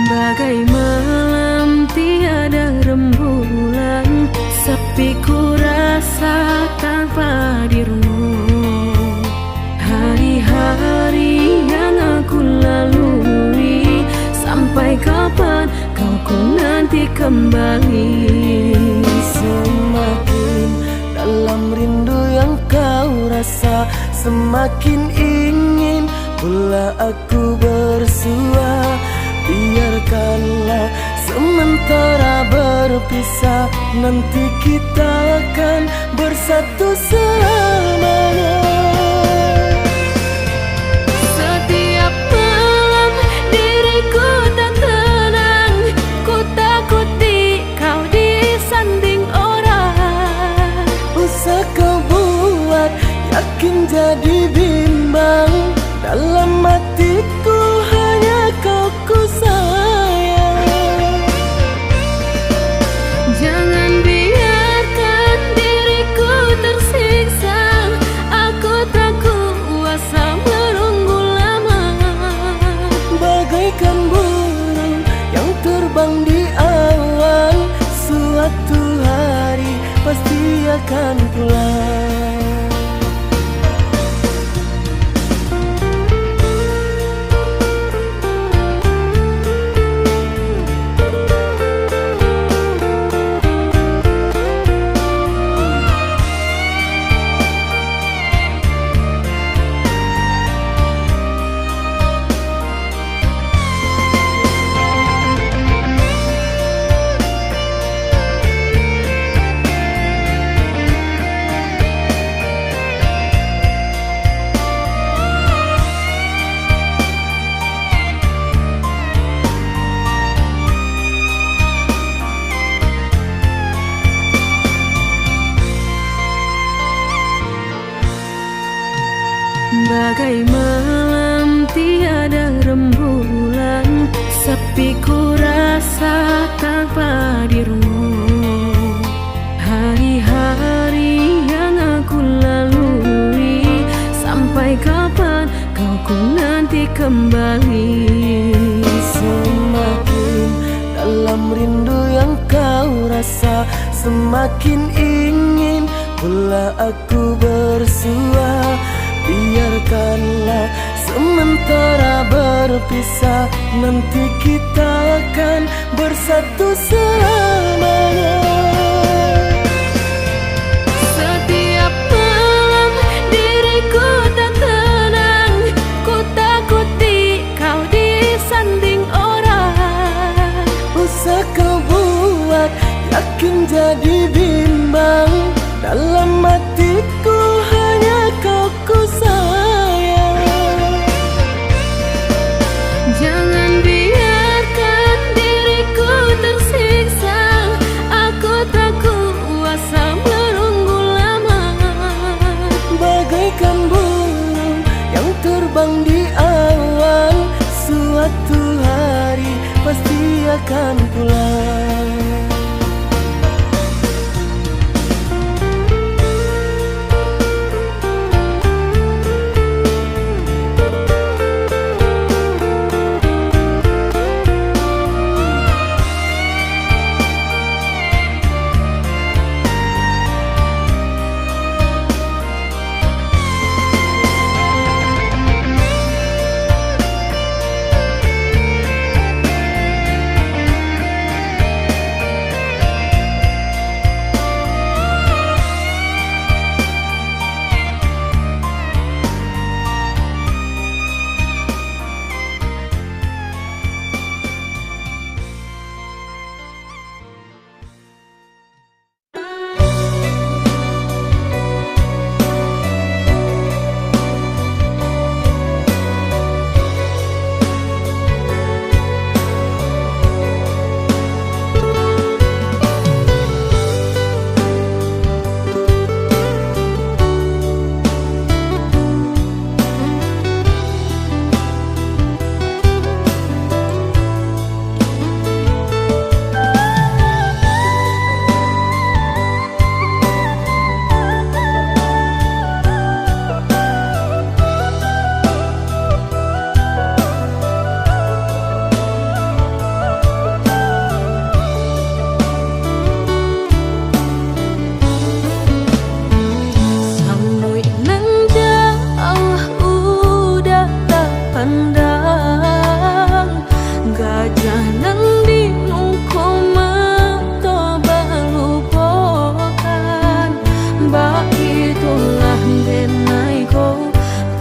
Bagai malam tiada rembulan, sepi ku rasa tanpa dirimu. Hari-hari yang aku lalui, sampai kapan kau ku nanti kembali. Semakin dalam rindu yang kau rasa, semakin ingin pula aku bersua. Biarkanlah sementara berpisah, nanti kita akan bersatu selamanya. Setiap malam diriku tak tenang, ku takuti kau disanding orang. Usah kau buat yakin jadi bimbang, dalam hatiku hanya kau ku sayang. Jangan biarkan diriku tersiksa, aku tak kuasa menunggu lama. Bagaikan burung yang terbang di awan, suatu hari pasti akan pulang. Bagai malam tiada rembulan, sepi ku rasa tanpa dirimu. Hari-hari yang aku lalui, sampai kapan kau ku nanti kembali. Semakin dalam rindu yang kau rasa, semakin ingin pula aku bersua. Biarkanlah sementara berpisah, nanti kita akan bersatu selamanya. Setiap malam diriku tak tenang, ku takuti kau disanding orang. Usah kau buat yakin jadi bimbang, dalam hatiku hanya kau ku sayang. Jangan biarkan diriku tersiksa, aku tak kuasa menunggu lama. Bagaikan burung yang terbang di awan, suatu hari pasti akan pulang. pandang gajah nang di nungkoma to balupokan ba itulah denai ko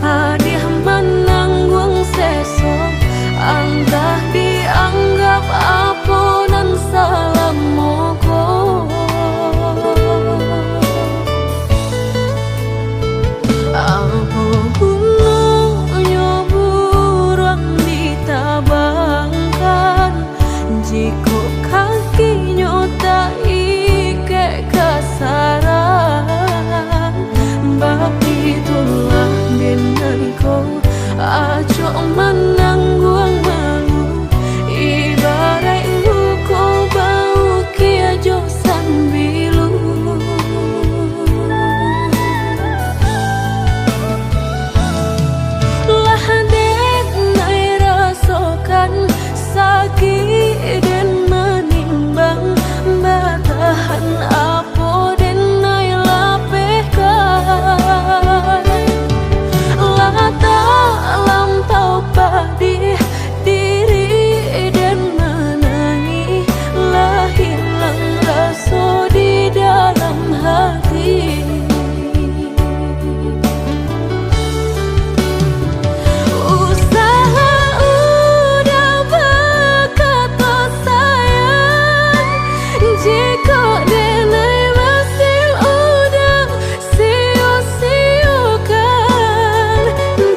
padih menanggung sesok antah dianggap apunan salam moko jiko kaki nyota ike kasaran bab itulah denai-ko aco menanggung malu ibarat luko bau kia jo sambilu lah dek nai rasokan sakit dan menimbang batahan apo dan nai lapehkan lata lampau padih diri dan menangi lah hilang rasa di dalam hati jika denai masih udah sia-siakan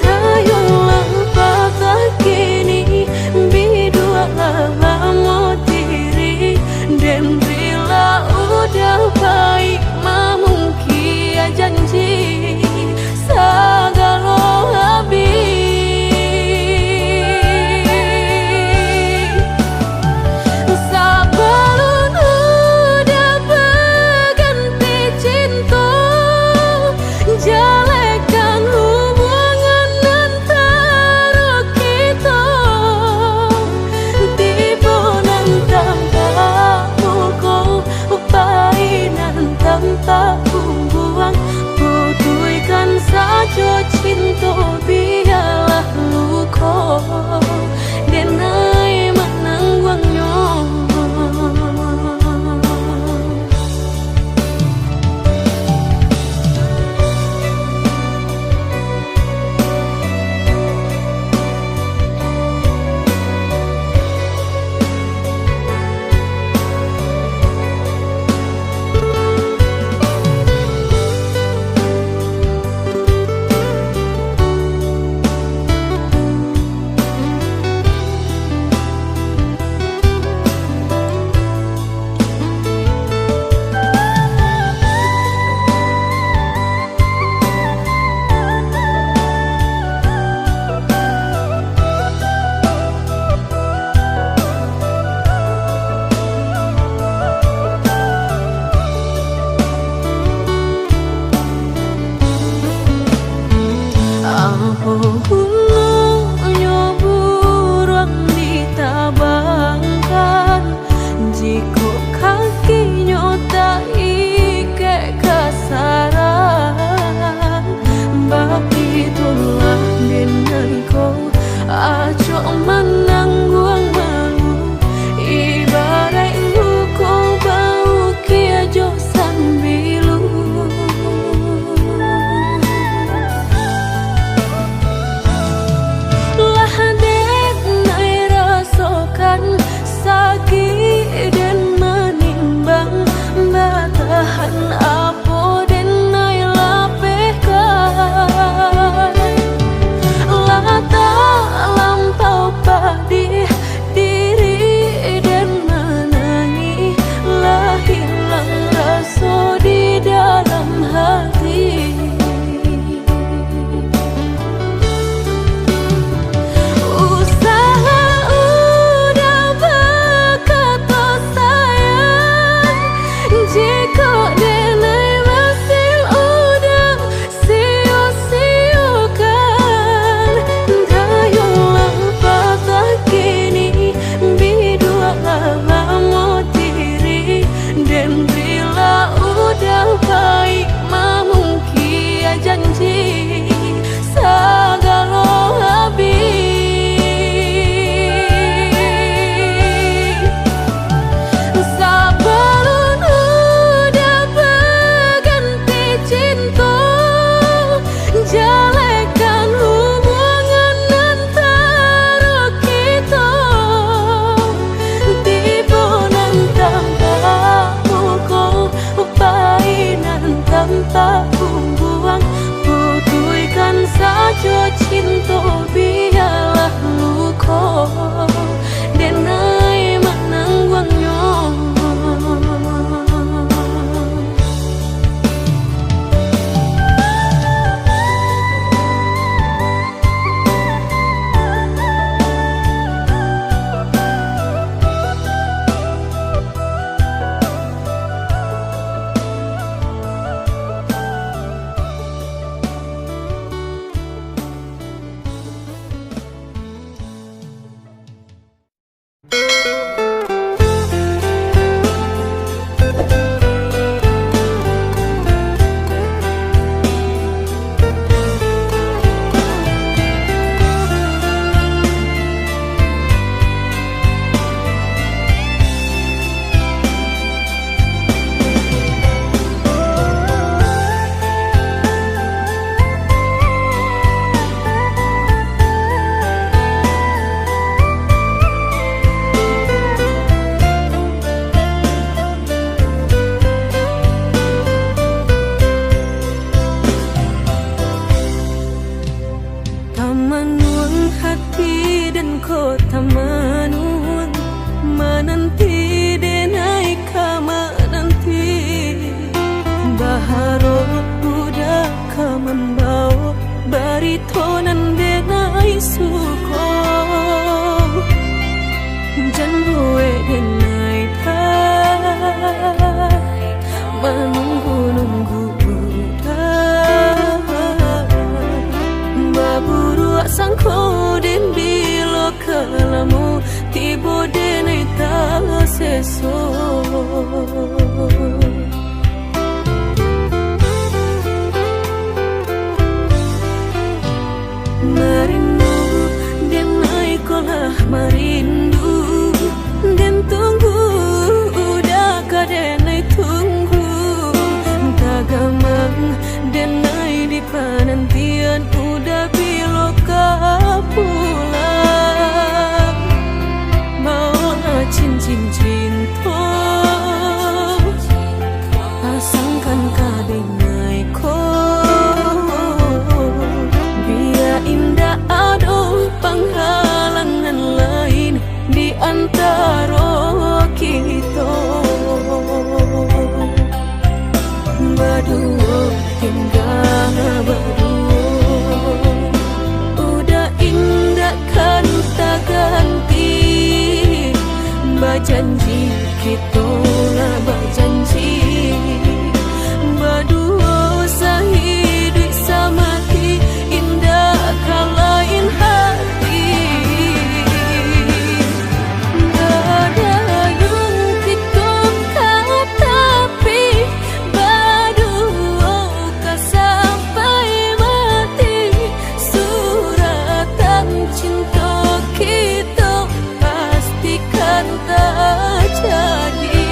dayulah patah kini bidua lama diri dan bila udah baik mamungkia janji sagalo jalekan hubungan antara kita tipunan tanpa pukul painan tanpa buang putuikan saja cinta biarlah luko denai menangguangnya nyoburang ditabangkan jiko kaki nyota ike kasaran bab itulah denai-ko aco menangguang malu ibarat luko bau kia jo sambilu sakit dan menimbang batahan apo dan nai lapehkan lata lampau padih esok. Merindu dan naik kolah merindu dan tunggu udah kadenai tunggu tagamang dan naik di penantian udah biloka pulang mau cincin cinta pasangkan kadenai ko indah ado penghalangan lain di antara kita berdua tinggal berdua udah indah kan tak ganti berjanji kita lah berjanji berdua sehidup semati kalain hati berdayung kita tapi berdua sampai mati suratan cinta kita pastikan tak jadi.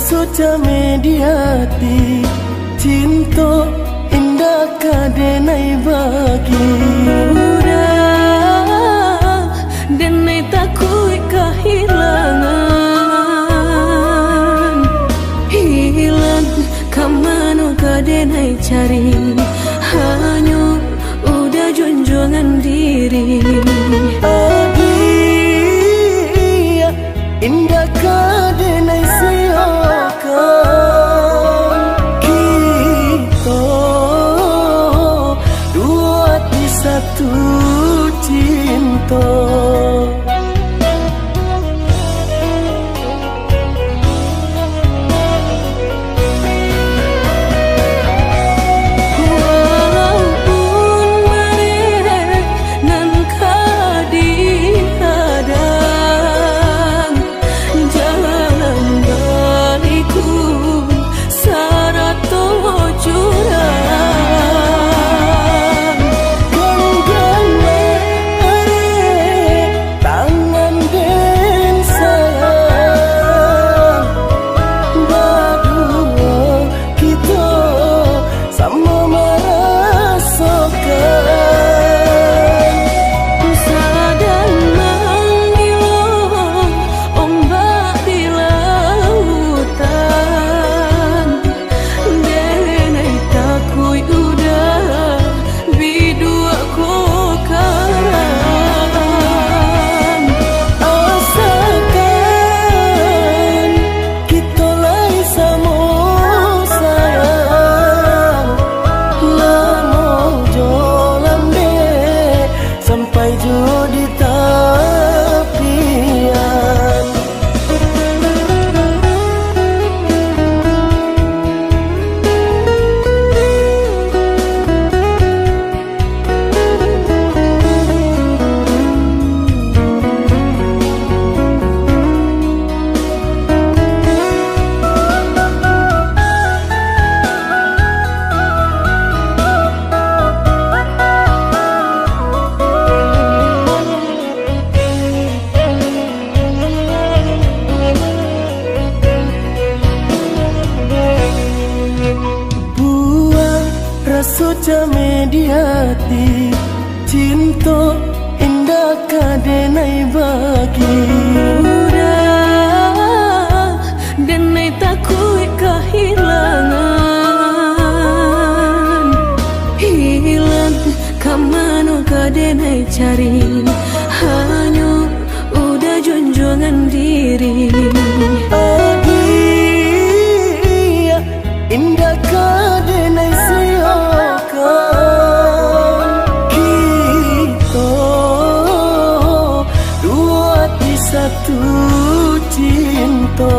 Rasuca mediati cinta indah kadenai bagi udah denai takui kehilangan hilang kamanu kadenai cari hanya udah junjungan diri adia indah kadenai siakan kita dua di satu cinta Rasuca mediati cinta indah kadenai bagi udah denai takui kehilangan hilang kamanu kadenai cari hanya udah junjungan diri adia indah kadenai siakan kita dua di satu cinta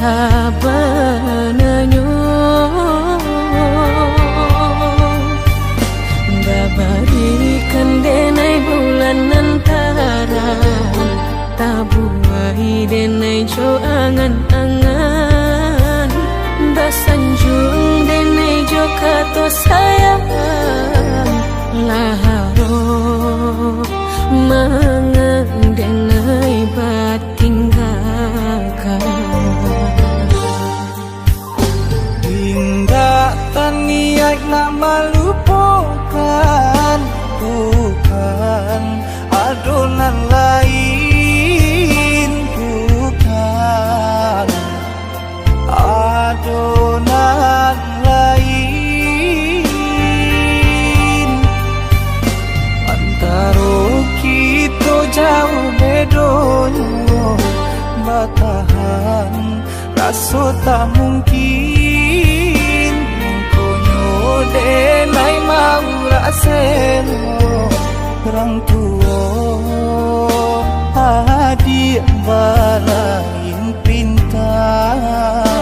sabananyo babarikan denai bulan antara tabuai denai jo angan-angan basanjung denai jo kato sayang laharo mangang denai batinggalkan hingga taniak nak melupakan bukan adonan lain bukan adonan lain antara kita jauh bedonyo batahan rasa tak mungkin konyo denai mau raseno orang tua adik balain pintar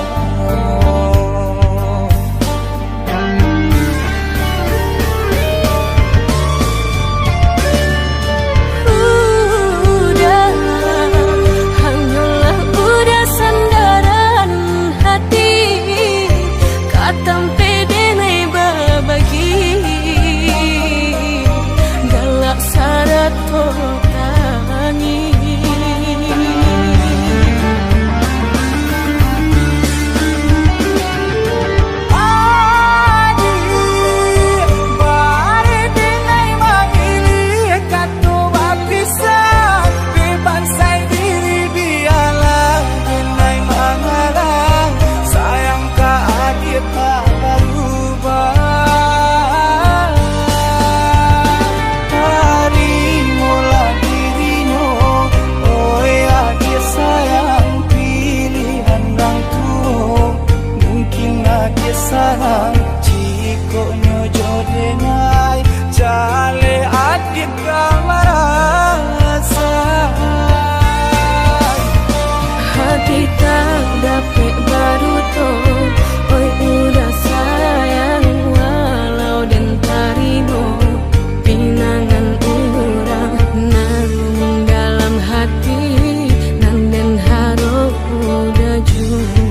sarang jiko nyojo denai jale adik kamarasa hati tak dapat baru to oi udah sayang walau dan tarino pinangan urang nang dalam hati nang den harap udah jujur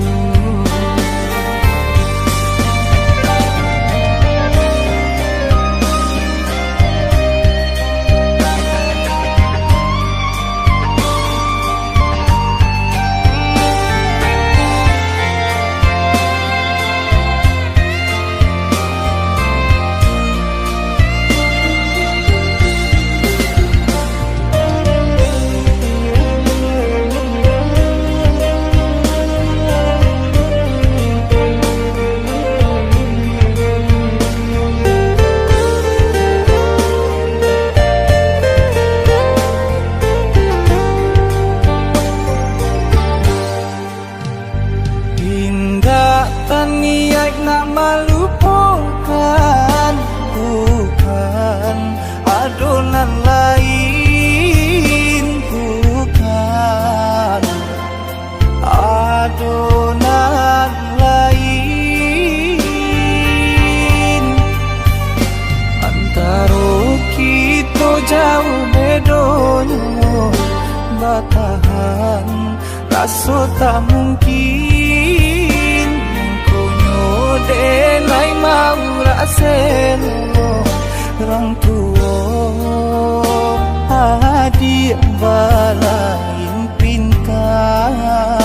niat nak melupakan bukan adonan lain bukan adonan lain antara kita jauh bedonyo batahan rasa tak mungkin denai mau raseno orang tua adik balain pintar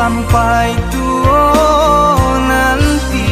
sampai tua nanti.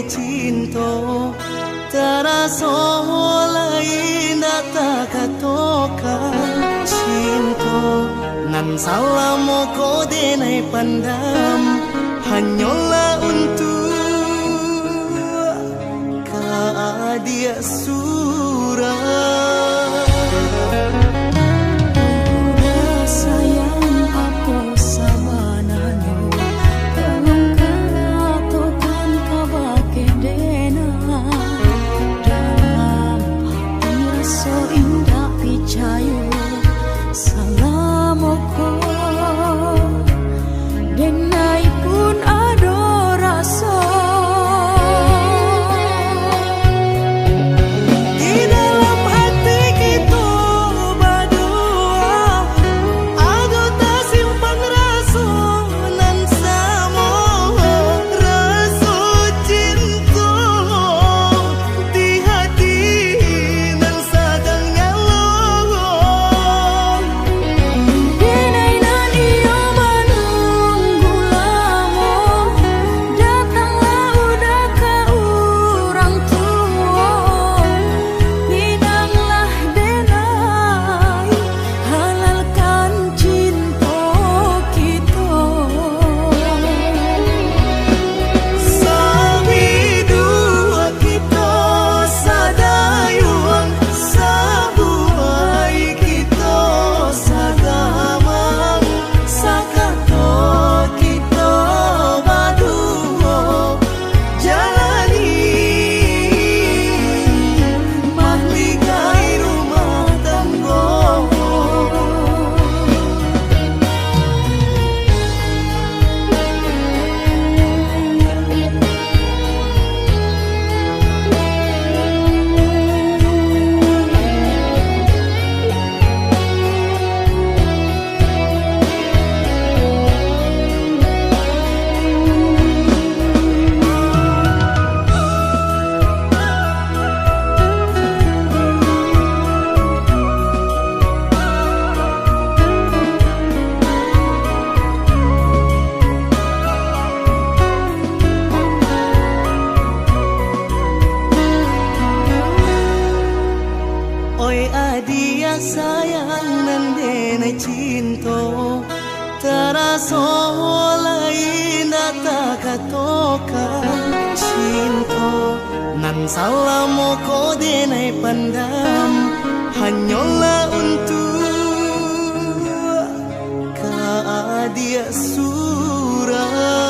cinta terasa lain data katokan cinta nan salam ko denai pandam hanyalah untuk dia surah. Dia sayang nan denai cinta terasa lain data katokan cinta nan salam ko denai pandam hanyalah untuk dia surah.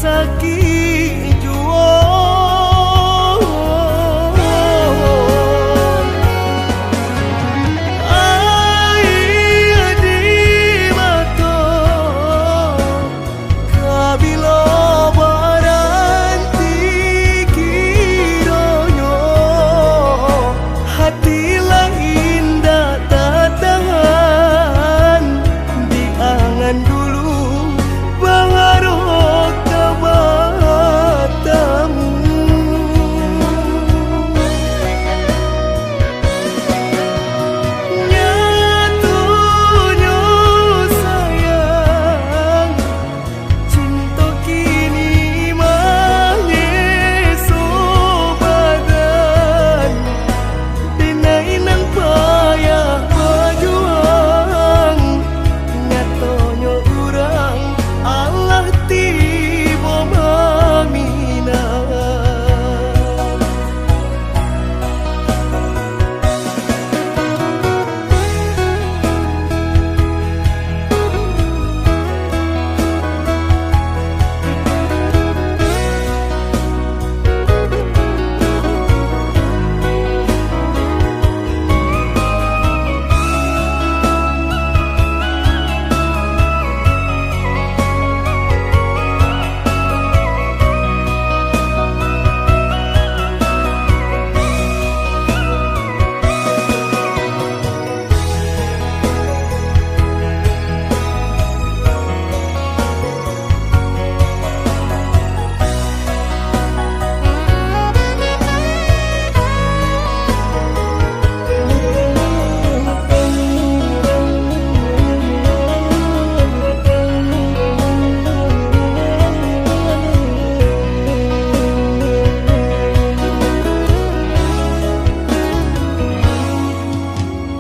kasaki juo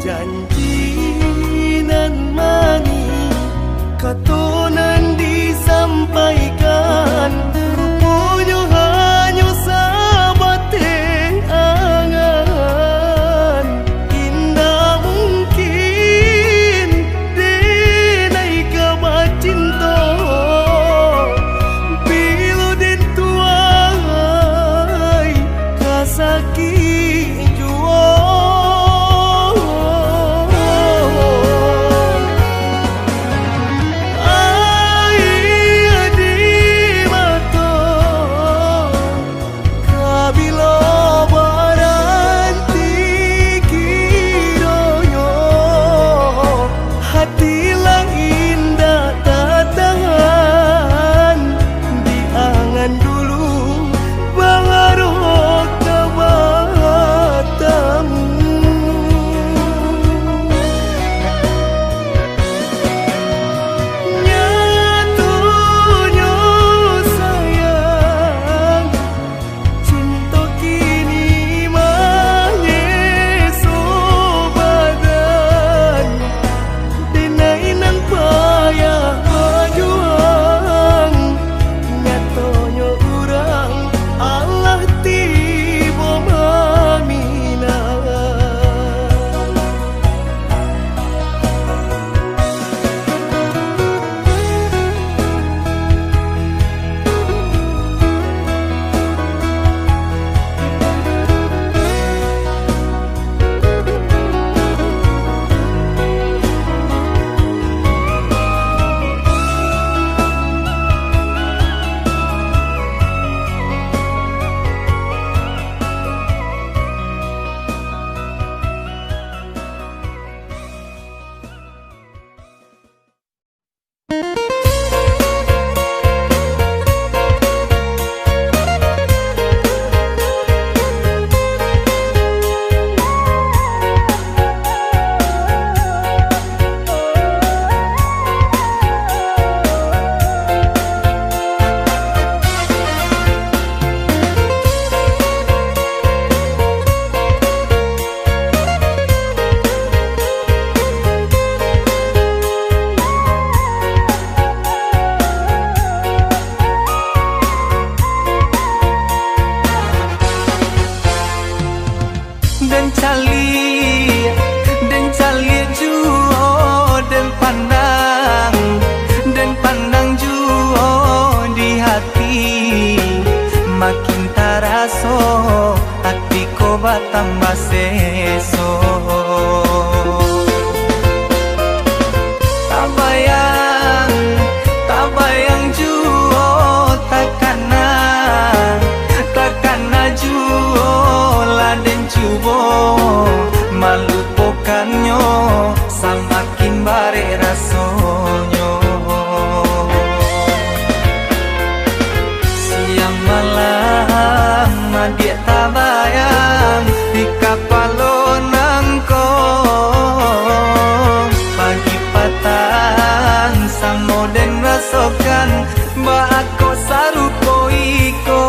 janji nan mani katonan disampaikan rupanya hanya sabate angan indah mungkin denai kabar cinta bila den tuai kasaki Nyo makin taraso hati ko batambah seso. Tak bayang juo takana juo laden cubo malupokannya samakin bare rasonyo. Siang malam dia tak bayang di kapalonang ko, pagi patang samo den rasokan ba ako sarupo iko.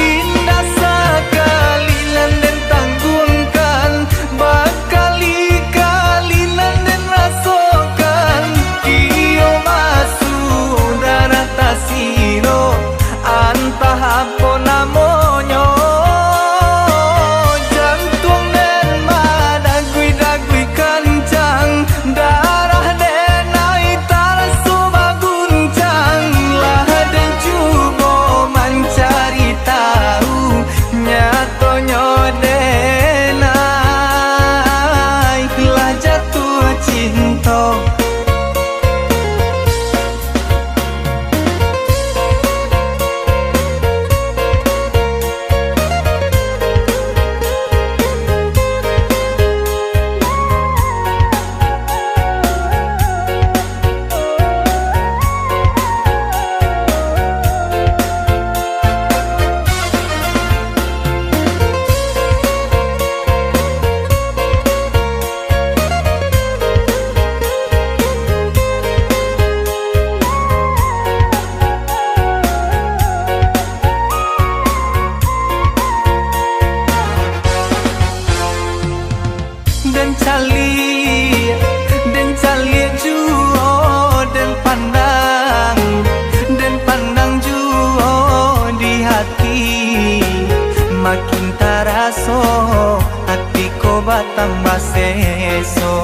Indah sekali landen tanggungkan, bakali-kali landen rasokan, iyo masuk darah tasiro antah apa namonyo. Jantung den madagui-dagui kencang, darah den ai tarasu baguncang, lah den cubo mencari tahu nyatonyo den ai lah jatuh cinta. Den cali juo den pandang juo di hati, makin taraso hati ko batambah seso.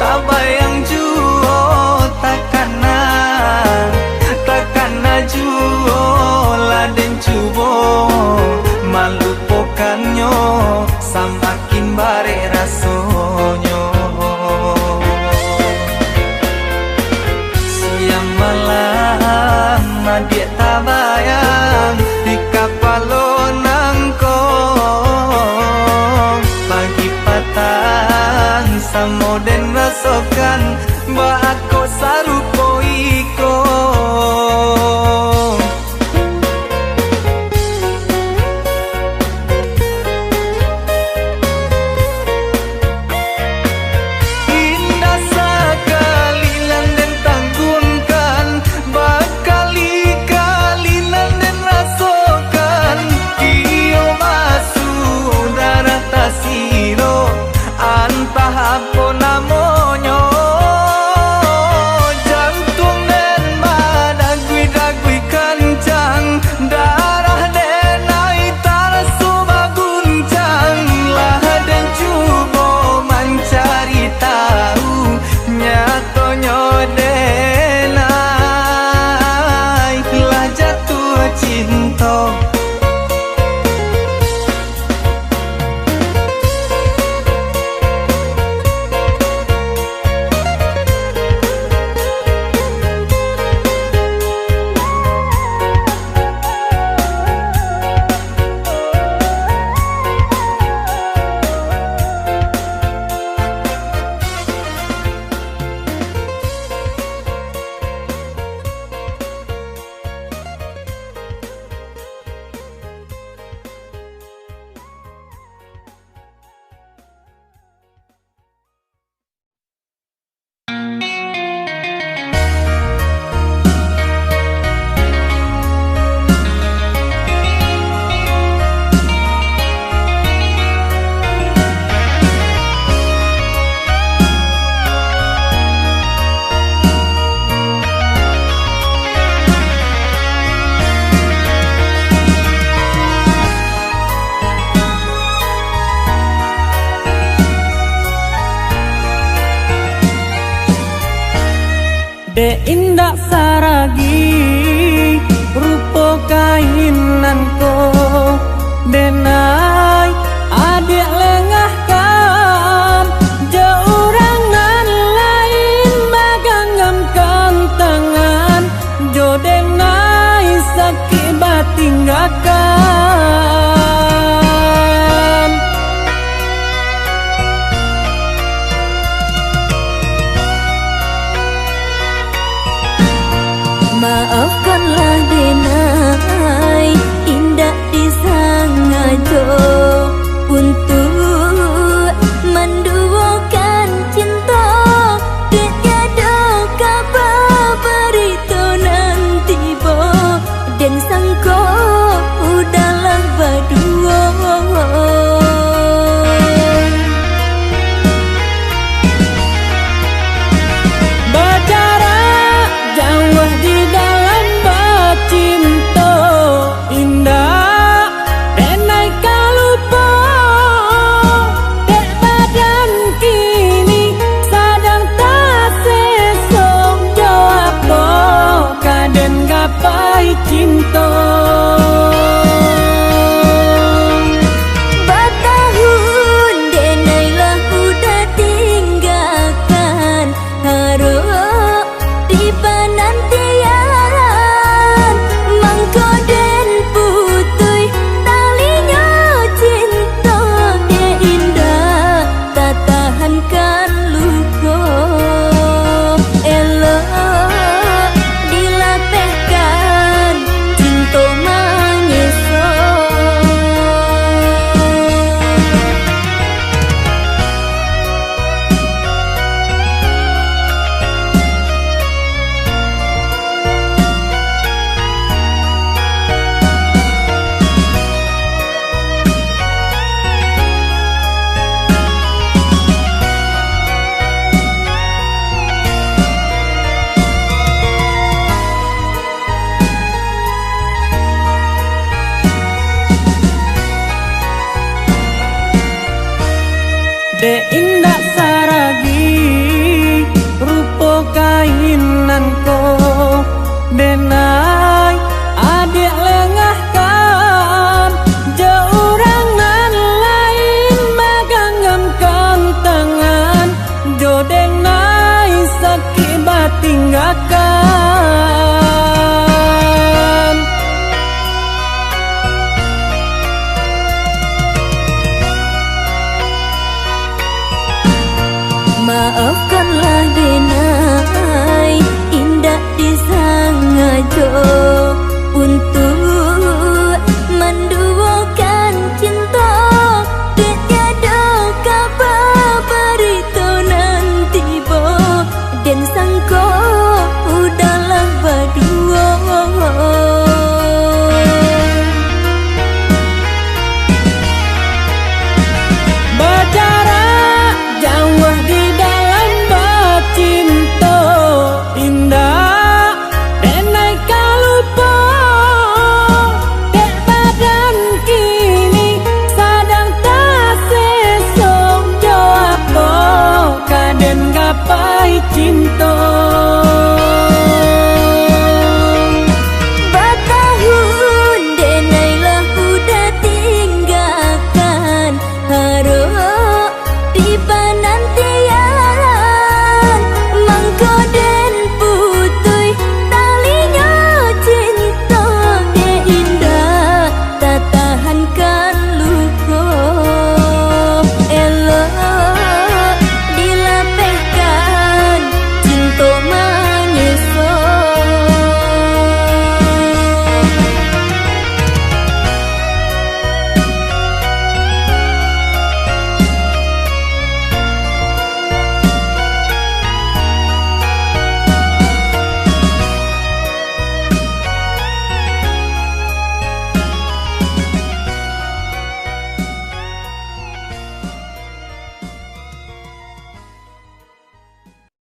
Tak bayang juo takana juo laden cubo malupokannya samakin bare rasonyo. Siang malam dia tak bayang di kapalonang ko, pagi patang samo den rasokan ba ako sarupo iko. Entah apa namonyo, Dek indak saragi rupo kainanku denai adik lengah kan jaurangan lain maganggam tangan jo denai sakit batinggakan. Maafkanlah denai indak disengaja untuk menduakan cinta dek tiada kabar berita nanti bo dan sangko udahlah berdua. Cinta bertahun denailah udah tinggalkan harap di penantian mangko den putui talinya cinta dia indah tak tahankan luka elok dilapehkan cinta mengesok. Dek